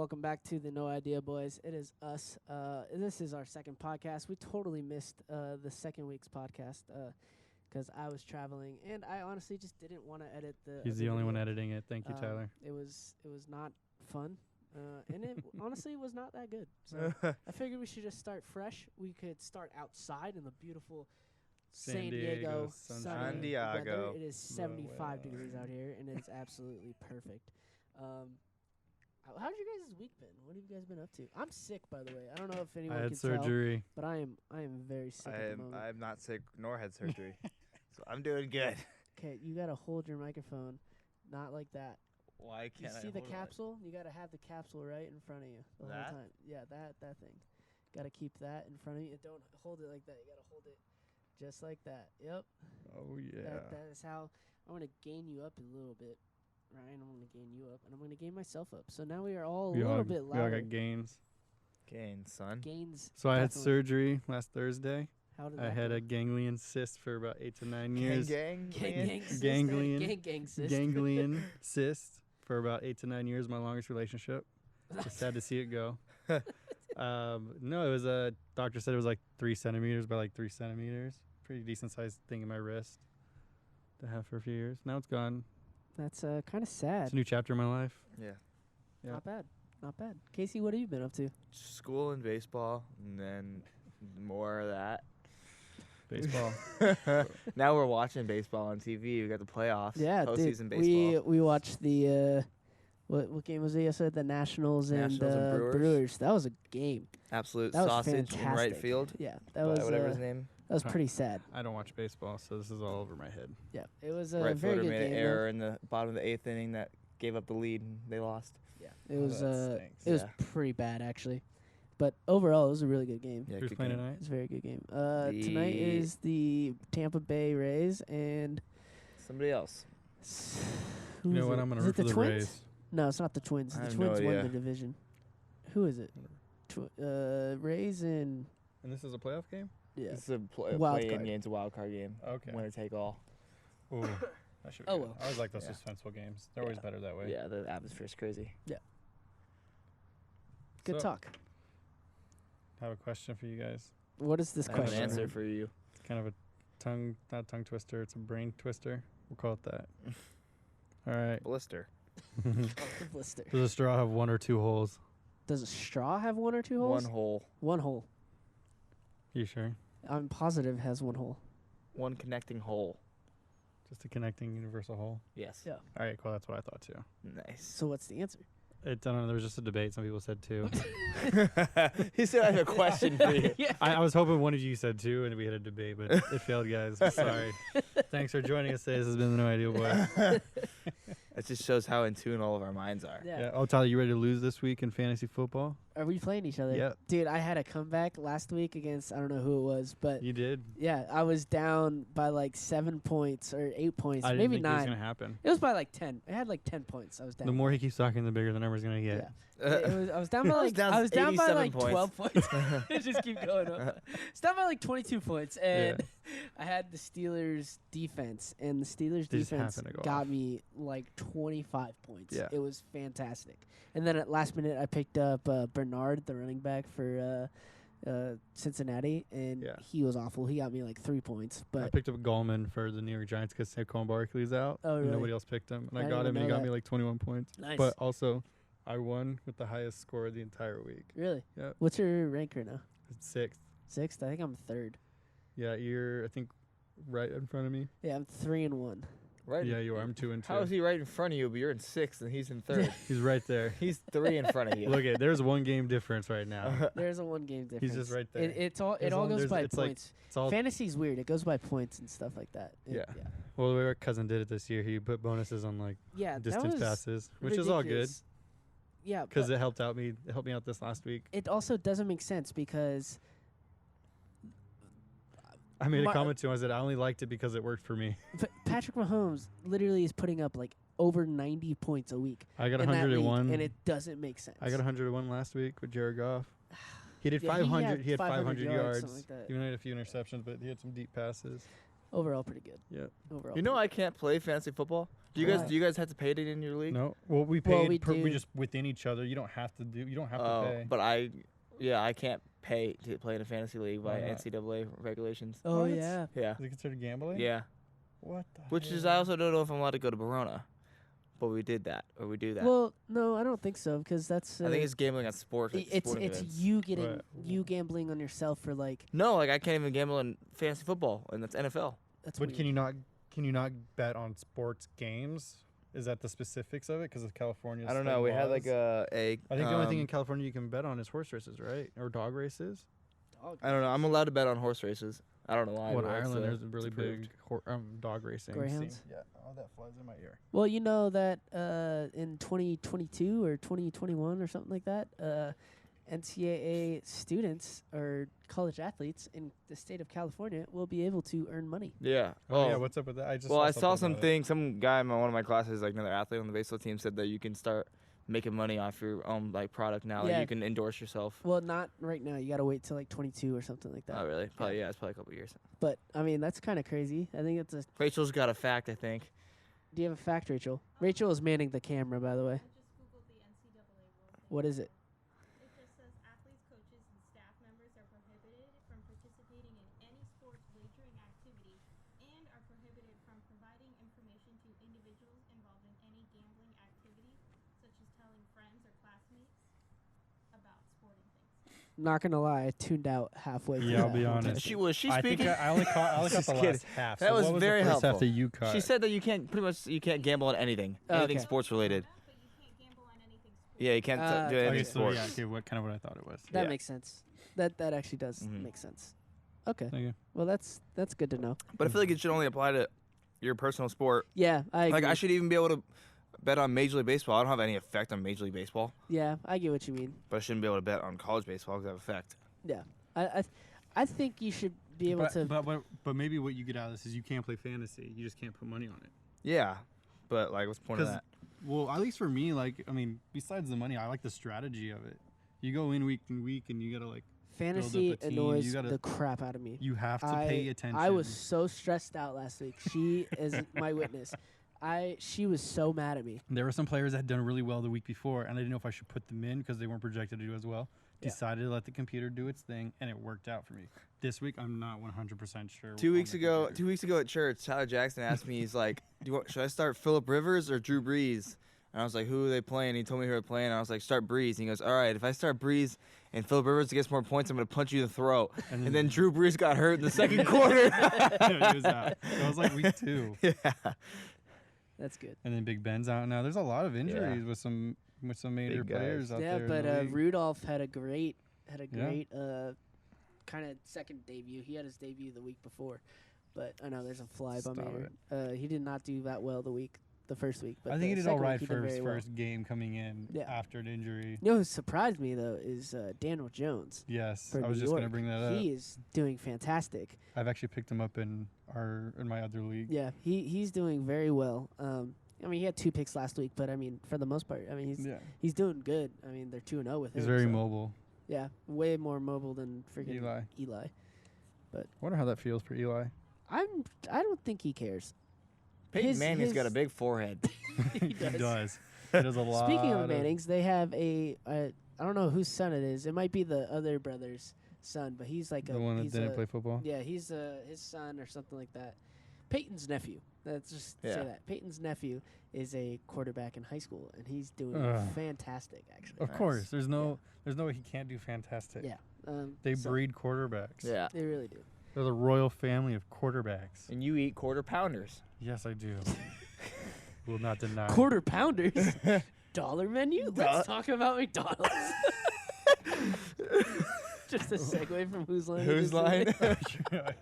welcome back to the No Idea Boys. It is us. This is our second podcast. We totally missed the second week's podcast because I was traveling, and I honestly just didn't want to edit the. He's the only one editing it. Thank you, Tyler. It was not fun, and it honestly was not that good. So I figured we should just start fresh. We could start outside in the beautiful San Diego sunny San Diego. weather. It is 75 degrees out here, and it's absolutely perfect. How's your guys' week been? What have you guys been up to? I'm sick, by the way. I don't know if anyone I can had surgery. tell, but I am very sick at the moment. I'm not sick nor had surgery, so I'm doing good. Okay, you gotta hold your microphone, not like that. Why You can't I see the hold it? capsule? You gotta have the capsule right in front of you the That? whole time. Yeah, that thing. Gotta keep that in front of you. Don't hold it like that. You gotta hold it just like that. Yep. Oh yeah. That is how I'm gonna gain you up a little bit. Ryan, I'm going to gain you up, and I'm going to gain myself up. So now we are all a little bit We all louder. got gains. Gain, son. Gains. So I had definitely. surgery last Thursday. How did I that had go? a ganglion cyst for about 8 to 9 years. Gang. gang cyst. Ganglion. Gang cyst. Ganglion cyst for about 8 to 9 years. My longest relationship. It's sad to see it go. No, it was a doctor said it was like 3 centimeters by like 3 centimeters. Pretty decent sized thing in my wrist to have for a few years. Now it's gone. That's kind of sad. It's a new chapter in my life. Yeah. Yeah. Not bad. Not bad. Casey, what have you been up to? School and baseball, and then more of that. Baseball. Now we're watching baseball on TV. We got the playoffs. Yeah, postseason dude. baseball. We watched the what game was it yesterday? The Nationals and Brewers. That was a game. Absolute That was sausage in right fantastic. field. Yeah, that By was whatever his name. That was pretty sad. I don't watch baseball, so this is all over my head. Yeah, it was a Right very fielder good made game. an error in the bottom of the 8th inning that gave up the lead, and they lost. Yeah, it was that stinks. it was Yeah. pretty bad actually, but overall it was a really good game. Yeah, Who's good playing game. tonight? It's a very good game. Tonight is the Tampa Bay Rays and Somebody else. who You know is what? it? I'm going Is to it root for the Twins? Rays. No, it's not the Twins. I The have no Twins won idea. the division. Who is it? Rays and And this is a playoff game? yeah. This is a Wild play-in card. game. It's a wild card game. Okay. Winner take all. Ooh, that should be Oh, good. well. I always like those Yeah. suspenseful games. They're always Yeah. better that way. Yeah, the atmosphere is crazy. Good So, talk. I have a question for you guys. What is this I have an question? answer Ryan? for you. It's kind of not a tongue twister. It's a brain twister. We'll call it that. All right. Blister. The blister. Does a straw have 1 or 2 holes? Does a straw have 1 or 2 holes? One hole. One hole. You sure? I'm positive has 1 hole. One connecting hole. Just a connecting universal hole? Yes. Yeah. All right, cool. That's what I thought too. Nice. So what's the answer? I don't know. There was just a debate. Some people said 2. He said I have a question for you. Yeah. I was hoping one of you said 2 and we had a debate, but it failed, guys. Sorry. Thanks for joining us today. This has been the No Idea Boy. It just shows how in tune all of our minds are. Yeah. Oh, Tyler, you ready to lose this week in fantasy football? Are we playing each other? Yep. Dude, I had a comeback last week against, I don't know who it was, but You did. yeah, I was down by like 7 points or 8 points, I didn't maybe think it was 9. going to happen. It was by like 10. I had like 10 points. I was down. The more he keeps talking, the bigger the number's going to get. Yeah. I was down by I was like down I was down by 87 like points. 12 points. Just keep going up. It's down by like 22 points, and I had the Steelers defense, and the Steelers They just defense happened to go got off. me like 25 points. Yeah. It was fantastic. And then at last minute, I picked up Bernard, the running back for Cincinnati, and Yeah. he was awful. He got me like 3 points, I but picked up Gallman for the New York Giants because Saquon Barkley's out. Oh, and really? Nobody else picked him. And I I didn't got even him, and he know got me that. like 21 points. Nice. But also, I won with the highest score of the entire week. really, Yep. what's your rank right now? It's 6th. 6th? I think I'm 3rd. Yeah, you're, I think, right in front of me. Yeah, I'm 3-1. Right. Yeah, you are. I'm 2 and 2. How is he right in front of you, but you're in 6th and he's in 3rd? He's right there. He's 3 in front of you. Look at there's 1 game difference right now. There's a 1 game difference. He's just right there. It all As long goes there's- by it's like- points. It's all Fantasy's weird. It goes by points and stuff like that. Yeah. well. The way our cousin did it this year, he put bonuses on like Yeah, that distance was passes, which is all good ridiculous. Yeah, because but it helped out me. It helped me out this last week. it also doesn't make sense because I made My- a comment to him. I said I only liked it because it worked for me. Patrick Mahomes literally is putting up like over 90 points a week. I got in that league, 101. and it doesn't make sense. I got 101 last week with Jared Goff. He did Yeah, 500. He had 500 something yards. like that. Even had a few interceptions, but he had some deep passes. Overall, pretty good. Yeah. Overall. You know, pretty I can't play fantasy football. Do you Why? guys? Do you guys have to pay it in your league? No. Well, we paid. Well, we we do. just within each other. You don't have to do. You don't have to Oh, pay. but I can't pay to play in a fantasy league by Why not? NCAA regulations. Oh What? yeah. Yeah. Is it considered gambling? Yeah. What the Which is hell? I also don't know if I'm allowed to go to Verona, but we did that or we do that. Well, no, I don't think so because that's. I think it's gambling on sports. Like it's sporting it's events. you getting Right. you gambling on yourself for like No, like I can't even gamble in fantasy football, and that's NFL. that's. But weird. can you not bet on sports games? Is that the specifics of it? Because of California's. I don't know. We had like laws? a. I think the only thing in California you can bet on is horse races, right? Or dog races. Dog I don't know. I'm allowed to bet on horse races. I don't know why. Well, in but it's, Ireland, there's a it's really approved. big dog racing Greyhounds? scene. Yeah. Oh, that flies in my ear. Well, you know that in 2022 or 2021 or something like that, NCAA students or college athletes in the state of California will be able to earn money. Yeah. Oh, yeah. What's up with that? I just. Well, I saw something about it. something. Some guy in one of my classes, like another athlete on the baseball team, said that you can start making money off your own like product now. Yeah. Like you can endorse yourself. Well, not right now. You got to wait till like 22 or something like that. Oh, really? Probably. Yeah, it's probably a couple years. But I mean, that's kind of crazy. I think it's a. Rachel's got a fact, I think. Do you have a fact, Rachel? Rachel is manning the camera, by the way. I just googled the NCAA rule. What is it? It just says athletes, coaches, and staff members are prohibited from participating in any sports wagering activity and are prohibited from providing information to individuals involved in any gambling activity, such as telling friends or classmates about sporting things. Not gonna lie, I tuned out halfway. through Yeah, I'll that be whole honest. She was she I think speaking? I only caught Just the kidding. last half. That so was what was very the first half helpful. that you caught? She said that you can't you can't gamble on anything, anything Okay. sports related. But you can't gamble on anything sports. Yeah, you can't do Okay, anything Okay, so sports. yeah, okay, what kind of what I thought it was. That Yeah. makes sense. That actually does Mhm. make sense. Okay. Okay. Well, that's good to know. But I feel like it should only apply to your personal sport. Yeah, I agree. Like I should even be able to bet on Major League Baseball. I don't have any effect on Major League Baseball, Yeah, I get what you mean. but I shouldn't be able to bet on college baseball because I have effect. Yeah, I think you should be able to. But maybe what you get out of this is you can't play fantasy. You just can't put money on it. Yeah, but like, what's the point of 'Cause- that? Well, at least for me, like I mean, besides the money, I like the strategy of it. You go in week and week, and you gotta like Fantasy team, annoys you gotta- the crap out of me. you have to pay attention. I was so stressed out last week. She is my witness. She was so mad at me. There were some players that had done really well the week before, and I didn't know if I should put them in because they weren't projected to do as well. Yeah. Decided to let the computer do its thing, and it worked out for me. This week, I'm not 100% sure. 2 on weeks the ago, computer. 2 weeks ago at church, Tyler Jackson asked me, he's like, should I start Phillip Rivers or Drew Brees? And I was like, who are they playing? He told me who they're playing. And I was like, start Brees. And he goes, all right, if I start Brees and Phillip Rivers gets more points, I'm going to punch you in the throat. And then Drew Brees got hurt in the second quarter. he was out. It was like week 2. Yeah. That's good. And then Big Ben's out now. There's a lot of injuries with some major Big guys. players out Yeah, there. in but the league. Rudolph had a great Yeah. kind of second debut. He had his debut the week before, but I know there's a fly by Stop me. He did not do that well the first week. But I think the he did all second right week for his very well. first game coming in Yeah. after an injury. You know who surprised me though is Daniel Jones. Yes, For I was New just going to York. bring that up. He is doing fantastic. I've actually picked him up in my other league. Yeah, he's doing very well. I mean, he had 2 picks last week, but I mean, for the most part, I mean, he's doing good. I mean, they're 2-0 with him. He's very so- mobile. Yeah, way more mobile than freaking Eli. But I wonder how that feels for Eli. I don't think he cares. Peyton His- Manning's got a his- big forehead. He does. He does a lot. Speaking of Mannings, they have I don't know whose son it is. It might be the other brother's son, but he's like The one that he's didn't play football. Yeah, he's his son or something like that. Peyton's nephew. Let's just say Yeah. that. Peyton's nephew is a quarterback in high school, and he's doing Ugh. fantastic, actually. Of Nice. course, there's no way he can't do fantastic. Yeah. They so breed quarterbacks. Yeah. They really do. They're the royal family of quarterbacks. And you eat quarter pounders. Yes, I do. Will not deny. Quarter pounders. Dollar menu? Let's talk about McDonald's. Just a segue from Whose Line? It Whose Is line? Today.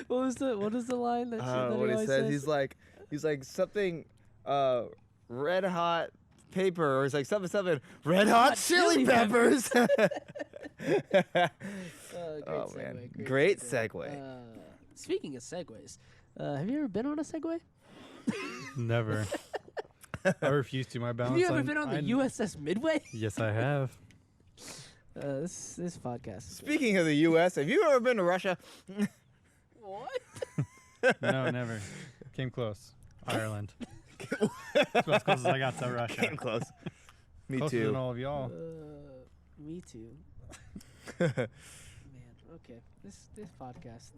What is the line that, I that don't know he what he always says. says? He's like something red hot paper, or he's like something red hot chili chili peppers. Great Oh, segue, man. Great segue. Speaking of segues, have you ever been on a Segway? Never. I refuse to. My balance. Have you ever been on the USS Midway? Yes, I have. This podcast. Is Speaking of the U.S., have you ever been to Russia? what? No, never. Came close. Ireland. That's as close as I got to Russia. Came close. Me Closer too. than all of y'all. Me too. Man, okay. This podcast.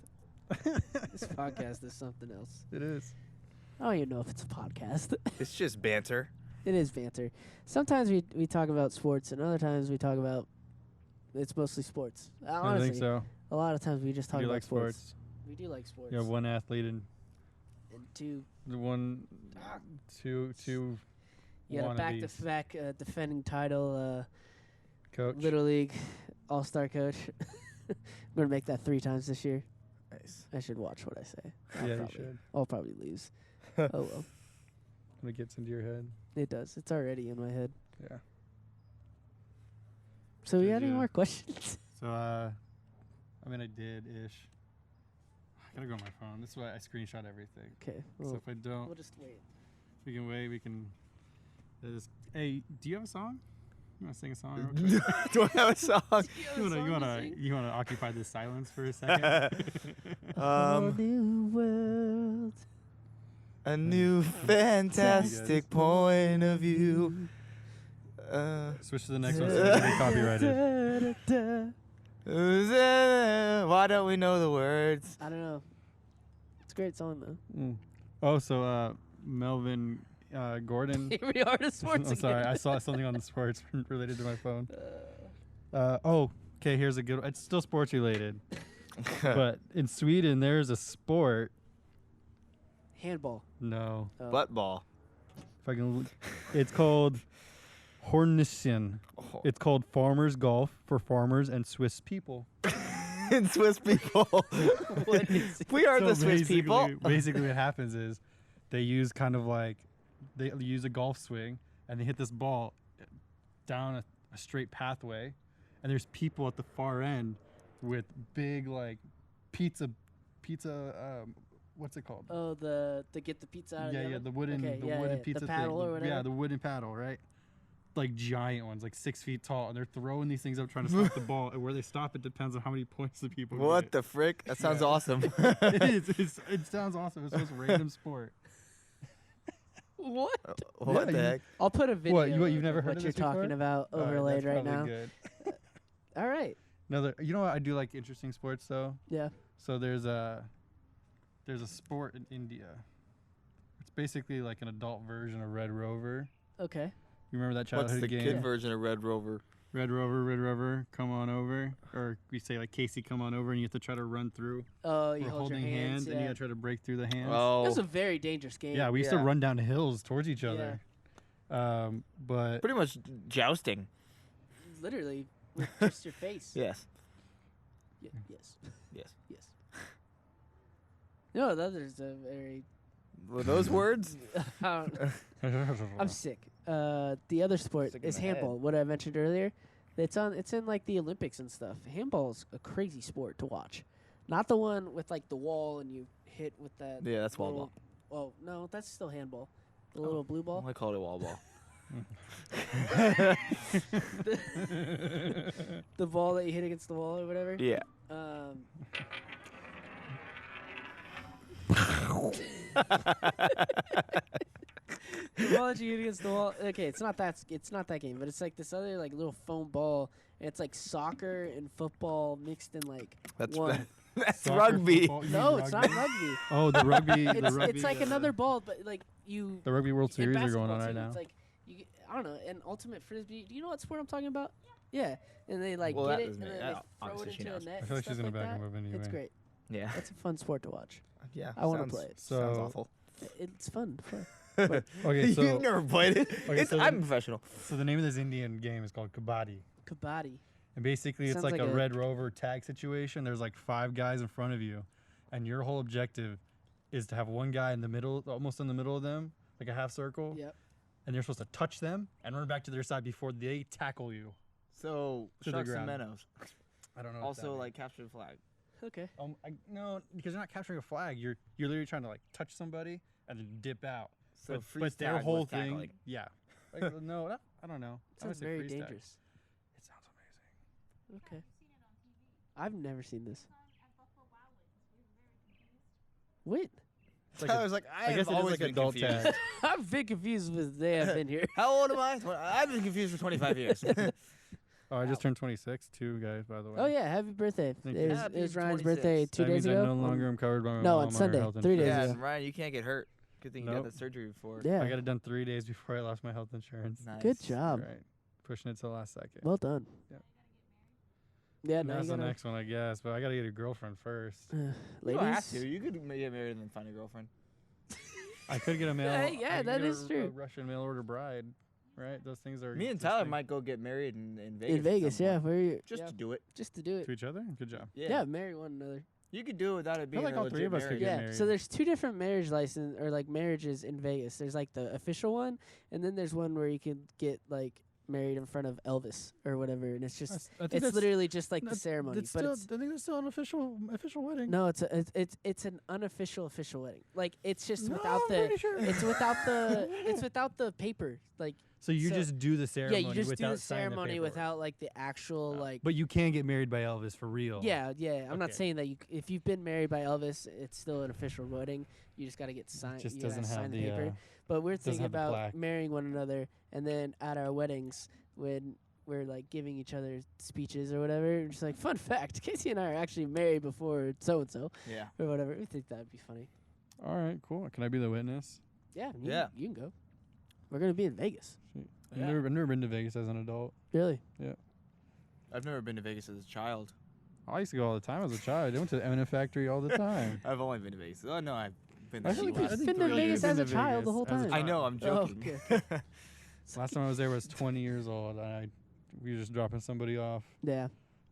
This podcast is something else. It is. I don't even know if it's a podcast. It's just banter. It is banter. Sometimes we talk about sports, and other times we talk about it's mostly sports. I think so. A lot of times we just talk You about like sports. We do like sports. You have one athlete and And two, two you got a wannabes. back defending title Coach. Little League All-Star coach. I'm gonna make that 3 times this year. Nice. I should watch what I say. Yeah, you should. I'll probably lose. Oh well, When it gets into your head. it does. It's already in my head. Yeah. So we Did got any ya- more questions? So, I mean, I did-ish. I gotta go on my phone. This is why I screenshot everything. Okay. So Well, if I don't, we'll just wait. we can wait. We can. Hey, do you have a song? You wanna sing a song? Real quick? Do I have a song? You wanna occupy this silence for a second? New world. A new fantastic point of view. Switch to the next one so we can get copyrighted. Why don't we know the words? I don't know. It's a great song though. Oh, so Melvin Gordon. Here we are to sports I'm sorry, again. I saw something on the sports related to my phone. Okay, here's a good one. It's still sports related. But in Sweden, there's a sport. Handball. No. Oh. Butt ball. If I can, it's called Hornischen. Oh. It's called farmers golf for farmers and Swiss people. And Swiss people. What is it? We are So the Swiss people. Basically, what happens is they use kind of like they use a golf swing and they hit this ball down a straight pathway, and there's people at the far end with big like pizza. What's it called? Oh, the get the pizza out of the Yeah, oven? the wooden, Okay, the yeah, wooden yeah, pizza the paddle thing. or whatever. Yeah, the wooden paddle, right? Like giant ones, like 6 feet tall, and they're throwing these things up trying to stop the ball. And where they stop, it depends on how many points the people What get. the frick? That sounds Yeah. awesome. It is. It sounds awesome. It's the most random sport. What? What the you- heck? I'll put a video. you've of never heard what of you're this before? talking about All right, overlaid that's right probably now. Good. All right. You know what? I do like interesting sports though. Yeah. So there's a sport in India. It's basically like an adult version of Red Rover. Okay. You remember that What's childhood the game? kid version of Red Rover? Red Rover, come on over. Or we say like Casey, come on over, and you have to try to run through. Oh, you We're hold your holding hands. and you Yeah. gotta try to break through the hands. Oh, That's a very dangerous game. Yeah, we used to Yeah. run down hills towards each other. But pretty much jousting. Literally with just your face. Yes. Yes. Yes. Yes. No, that is a very. Were those words? I'm sick. The other sport Sick in is the head. handball. What I mentioned earlier, it's in like the Olympics and stuff. Handball's a crazy sport to watch. Not the one with like the wall and you hit with that. Yeah, that's wall little- Oh no, that's still handball. The Oh. little blue ball. I called it wall ball. The ball that you hit against the wall or whatever. Yeah. The ball that you hit against the wall. Okay, it's not that game, but it's like this other like little foam ball. And it's like soccer and football mixed in like That's one. that's Soccer, rugby. football, you mean No, it's not rugby? rugby. Oh, the rugby. It's like another ball, but like you. The Rugby World in Series are going basketball on right too, now. It's like I don't know, an ultimate frisbee. Do you know what sport I'm talking about? Yeah, and they like Well, get that it is and me. then Yeah, they throw obviously it she into a knows. net. I feel like and she's stuff gonna like back that. him up anyway. It's great. Yeah. That's a fun sport to watch. Yeah. I wanna sounds- play it. Sounds So- awful. It's fun. Okay, so You've never played it. Okay, so I'm then- professional. so the name of this Indian game is called Kabaddi. Kabaddi. And basically, it's Sounds like like a a- Red Rover tag situation. There's like 5 guys in front of you, and your whole objective is to have one guy in the middle, almost in the middle of them, like a half circle, Yep. and you're supposed to touch them and run back to their side before they tackle you. So To the sharks and ground. minnows. I don't know. what that Also, means. like capture the flag. Okay. No, because you're not capturing a flag. You're literally trying to like touch somebody and then dip out. So but their whole thing, yeah. Like, no, I don't know. I would Sounds say very freeze tag. dangerous. It sounds amazing. Okay. I've never seen this. When? It's like I was like, I I guess have it is always like been adult confused. tag. I've been confused with they have been here. How old am I? I've been confused for 25 years. Oh, I just turned 26 too, guys. By the way. Oh yeah, happy birthday! Thank It you. was, Happy it was Ryan's 26. birthday 2 that days means ago. I no longer am covered by my no, mom on on her Sunday, health 3 days insurance. yeah, ago. and Ryan, you can't get hurt. Good thing you Nope. got the surgery before. Yeah, I got it done 3 days before I lost my health insurance. Nice. good job. Right. Pushing it to the last second. Well done. Yep. Yeah, And now that's you the gotta. next one, I guess. But I gotta get a girlfriend first. You Ladies. don't have to. You could get married and then find a girlfriend. I could get a mail. Hey, yeah, I could that get is a true. Russian mail order bride, right? Those things are. Me and just Tyler thing- might go get married in Vegas. In at Vegas, some yeah, point. where you Just yeah, to do it. just to do it. to each other. Good job. Yeah, marry one another. You could do it without it being like a all three legit of us could marriage. get Yeah, married. so there's two different marriage license or like marriages in Vegas. There's like the official one, and then there's one where you can get like married in front of Elvis or whatever, and it's just I think it's that's- literally just like the that's- ceremony. That's But still, it's, I think that's still an official wedding. no, it's an unofficial official wedding. Like it's just No, without I'm the pretty sure. it's without the paper. Like So you so- just do the ceremony. yeah, you just do without the signing ceremony paperwork. without like the actual like. But you can get married by Elvis for real. Yeah, yeah. I'm not Okay. saying that if you've been married by Elvis, it's still an official wedding. You just got to get signed. It just you gotta doesn't sign have the the. paper. But we're doesn't thinking have the about plaque. marrying one another, and then at our weddings, when we're like giving each other speeches or whatever, just like fun fact: Casey and I are actually married before so and so Yeah. or whatever. We think that'd be funny. All right, cool. Can I be the witness? Yeah, Yeah. You can go. We're gonna be in Vegas. Sweet. Yeah. I've never been to Vegas as an adult. Really? I've never been to Vegas as a child. I used to go all the time as a child. I went to the M&F factory all the time. I've only been to Vegas. Oh no, I've been I there. feel like twice. You've think been to three Vegas years as a been to child the Vegas whole as a time. I know. I'm Oh, joking. okay. Last time I was there was 20 years old. We were just dropping somebody off. Yeah.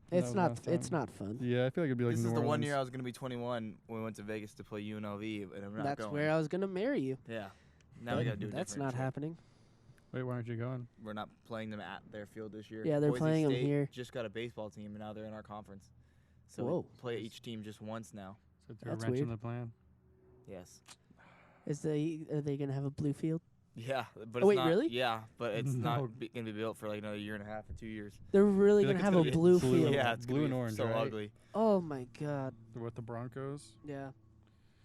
That It's was not. last It's time. not fun. Yeah, I feel like it'd be like This New is the one Orleans. year I was gonna be 21 when we went to Vegas to play UNLV, and I'm not That's going. where I was gonna marry you. Yeah. Now we gotta do. a That's different not trip. happening. Wait, why aren't you going? We're not playing them at their field this year. Yeah, they're Boise playing 'em State here. Just got a baseball team, and now they're in our conference. So Whoa. we play each team just once now. So threw a That's wrench in weird. the plan. Yes. Are they gonna have a blue field? Yeah, but Oh, it's wait, not, really? Yeah, but it's No. not gonna be built for like another year and a half or 2 years. They're really Feel like gonna it's have gonna a be blue blue. field. Yeah, it's Blue gonna and be orange, so right? ugly. Oh my god. With the Broncos. Yeah.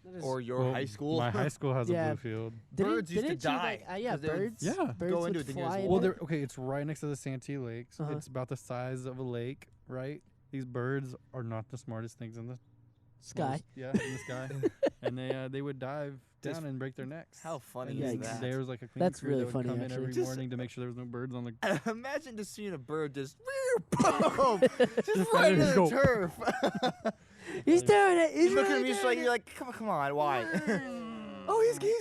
That is- Or your Well, high school. My high school has Yeah. a blue field. Didn't- birds used to didn't you, die, like, yeah, 'cause they would birds. Yeah. Birds go would into it, then you fly just in Well, it. they're okay. It's right next to the Santee Lakes. Uh-huh. It's about the size of a lake, right? These birds are not the smartest things in the Sky. Yeah, in the sky. And they would dive Just- down and break their necks. How funny And is Yikes. that? there was like a cleaning That's crew really that would funny, come in actually. every Just- morning to make sure there was no birds on the. Imagine just seeing a bird just boom, just right right in into his the goal. turf. He's doing it. He's You look at really him, doing you're like, come on, why? Oh, he's gonna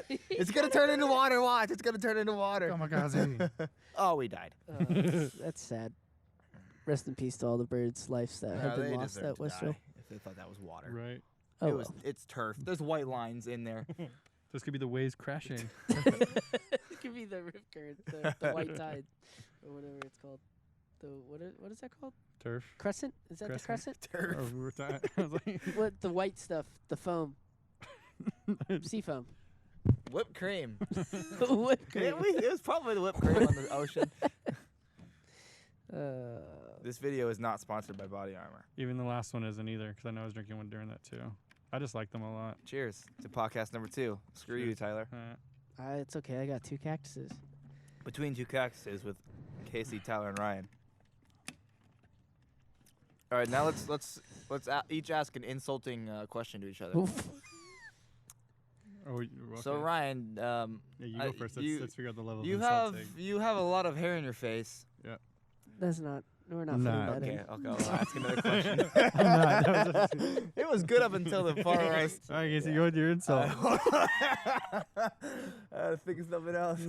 do it. It's gonna turn into water. Watch, it's gonna turn into water. Kamikaze. Oh, we died. That's sad. Rest in peace to all the birds' lives that have been they lost deserve at to Westville. die if they thought that was water. Right. Oh, It was. It's turf. There's white lines in there. This could be the waves crashing. it could be the rip current, the white tide, or whatever it's called. The what is that called? Turf. Crescent? Is that the crescent? Turf. Oh, we were I was like, What the white stuff? The foam, sea foam. Whipped cream. Whipped Yeah, cream. it was probably the whipped cream on the ocean. Uh, This video is not sponsored by Body Armor. even the last one isn't either, because I know I was drinking one during that too. I just like them a lot. Cheers to podcast number 2. Screw you, Cheers. Tyler. it's okay. I got 2 cactuses. Between Two Cactuses with Casey, Tyler, and Ryan. All right, now let's each ask an insulting question to each other. Oof. Oh, okay. So Ryan, yeah, you go first. Let's figure out the level. you of have insulting. a lot of hair in your face. That's not. We're not Nah. putting that Okay, in. okay. I'll ask another question. I'm not. That was It was good up until the part where I All right, Casey, go with your insult. I had to think of something else.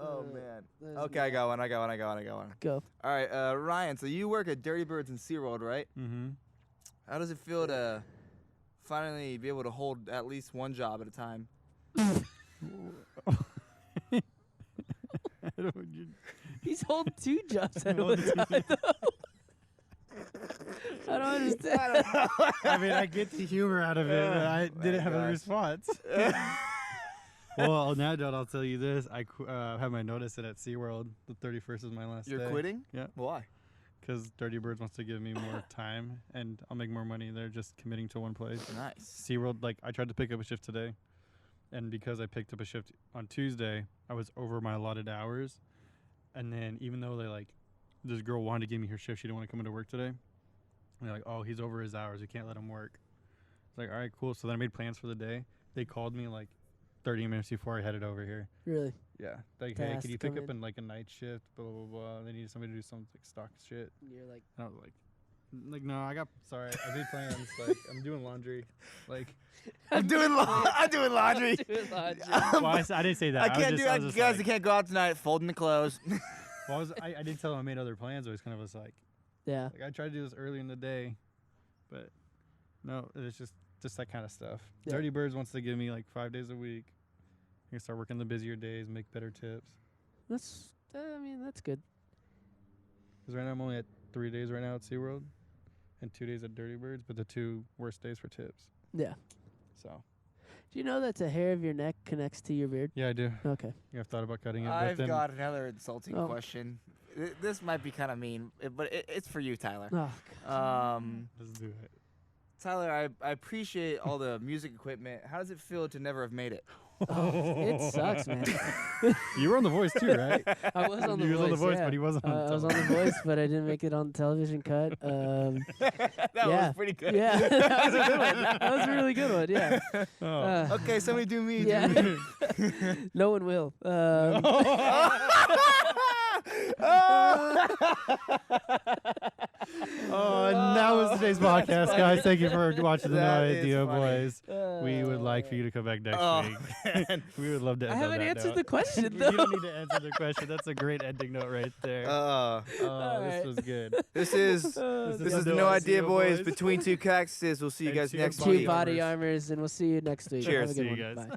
Oh Uh, man. That's Okay, I got one. Go. All right, Ryan. So you work at Dirty Birds and SeaWorld, right? Mm-hmm. How does it feel to finally be able to hold at least one job at a time? He's holding 2 jobs at one time. I don't understand. I mean, I get the humor out of it, but I didn't have a gosh. response. Well, now, Dad, I'll tell you this. I have my notice in at SeaWorld. The 31st is my last You're day. quitting? Yeah. Why? because Dirty Birds wants to give me more time, and I'll make more money. They're just committing to one place. Nice. SeaWorld, like, I tried to pick up a shift today, and because I picked up a shift on Tuesday, I was over my allotted hours. And then even though this girl wanted to give me her shift, she didn't want to come into work today. And they're like, oh, he's over his hours. We can't let him work. It's like, all right, cool. So then I made plans for the day. They called me like 30 minutes before I headed over here. Really? Yeah. Like, To hey, ask could you to come pick up in. in like a night shift? Blah, blah, blah. They needed somebody to do some like stock shit. You're like, And I was like, no, sorry, I made plans. Like, I'm doing laundry. Like, I'm doing laundry. doing laundry. well, I didn't say that. I can't was do just, I that. was just Guys, I like, can't go out tonight. Folding the clothes. well, I did tell him I made other plans. I was kind of was like Yeah. I tried to do this early in the day, but no, it's just that kind of stuff. Yeah. Dirty Birds wants to give me like 5 days a week. I can start working the busier days, make better tips. That's, I mean, that's good. Because right now I'm only at 3 days right now at SeaWorld and 2 days at Dirty Birds, but the 2 worst days for tips. Yeah. So, Do you know that the hair of your neck connects to your beard? yeah, I do. Okay. I've thought about cutting it. I've but then got another insulting Oh. question. This might be kind of mean, but it's for you, Tyler. Oh, Let's do it. Tyler, I appreciate all the music equipment. How does it feel to never have made it? it sucks, man. You were on The Voice too, right? I was on the He voice. was on The Voice, yeah. but he wasn't on I was on the voice, but I didn't make it on the television cut. That Yeah. was pretty good. Yeah, that was a good one. That was a really good one. Yeah. Oh. Okay, somebody do me. Yeah. Do me. No one will. Oh, and that was today's podcast, guys. Thank you for watching the No That is Idea funny. Boys. We would like for you to come back next Oh, week. man. We would love to I end on haven't that answered note. the question You though. don't need to answer the question. That's a great ending note right there. Oh, this Alright. was good. This is This the No Idea Boys between two cactuses. We'll see you And guys two next body Two week. body armors. armors, and we'll see you next week. Cheers. Have a good See you one. guys. Bye.